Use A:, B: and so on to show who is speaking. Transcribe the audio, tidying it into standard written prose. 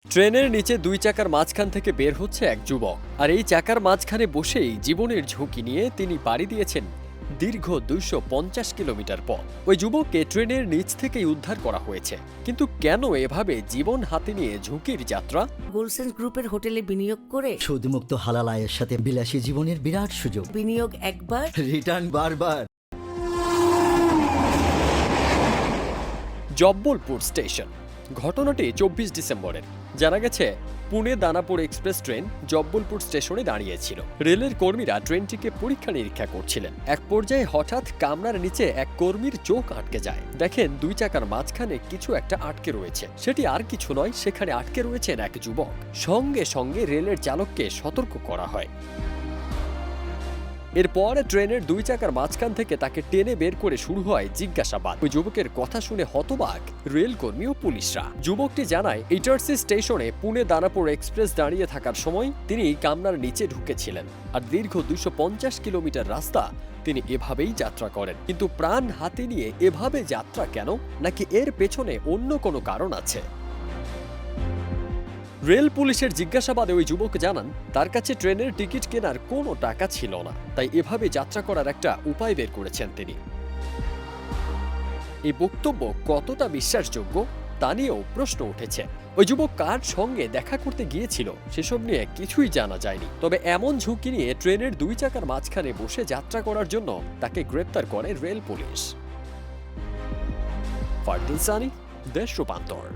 A: ট্রেনের নিচে দুই চাকার মাঝখান থেকে বের হচ্ছে এক যুবক, আর এই চাকার মাঝখানে বসেই জীবনের ঝুঁকি নিয়ে তিনি পাড়ি দিয়েছেন দীর্ঘ 250 কিলোমিটার পথ। ওই যুবককে ট্রেনের নিচ থেকেই উদ্ধার করা হয়েছে, কিন্তু কেন এভাবে জীবন হাতে নিয়ে ঝুঁকির যাত্রা?
B: গোলসেন্স গ্রুপের হোটেলে বিনিয়োগ করে
C: সুদমুক্ত হালাল আয়ের সাথে বিলাসী জীবনের বিরাট সুযোগ,
B: বিনিয়োগ একবার
C: রিটার্ন বারবার।
A: জব্বলপুর স্টেশন। ঘটনাটি 24 ডিসেম্বরের। জানা গেছে, পুনে দানাপুর এক্সপ্রেস ট্রেন জব্বলপুর স্টেশনে দাঁড়িয়েছিল। রেলের কর্মীরা ট্রেনটিকে পরীক্ষা নিরীক্ষা করছিলেন। এক পর্যায়ে হঠাৎ কামরার নিচে এক কর্মীর চোখ আটকে যায়। দেখেন দুই চাকার মাঝখানে কিছু একটা আটকে রয়েছে। সেটি আর কিছু নয়, সেখানে আটকে রয়েছেন এক যুবক। সঙ্গে সঙ্গে রেলের চালককে সতর্ক করা হয়। এরপর ট্রেনের দুই চাকার মাঝখান থেকে তাকে টেনে বের করে শুরু হয় জিজ্ঞাসাবাদ। ওই যুবকের কথা শুনে হতবাক রেলকর্মী ও পুলিশরা। যুবকটি জানায়, ইটারসি স্টেশনে পুনে দানাপুর এক্সপ্রেস দাঁড়িয়ে থাকার সময় তিনি কামরার নিচে ঢুকেছিলেন, আর দীর্ঘ 250 কিলোমিটার রাস্তা তিনি এভাবেই যাত্রা করেন। কিন্তু প্রাণ হাতে নিয়ে এভাবে যাত্রা কেন? নাকি এর পেছনে অন্য কোনো কারণ আছে? রেল পুলিশের জিজ্ঞাসাবাদে ওই যুবক জানান, তার কাছে ট্রেনের টিকিট কেনার কোনো টাকা ছিল না, তাই এভাবে যাত্রা করার একটা উপায় বের করেছেন তিনি। এই বক্তব্য কতটা বিশ্বাসযোগ্য তা নিয়েও প্রশ্ন উঠেছে। ওই যুবক কার সঙ্গে দেখা করতে গিয়েছিল সেসব নিয়ে কিছুই জানা যায়নি। তবে এমন ঝুঁকি নিয়ে ট্রেনের দুই চাকার মাঝখানে বসে যাত্রা করার জন্য তাকে গ্রেপ্তার করে রেল পুলিশ। ফারদিন সানি, দেশ রূপান্তর।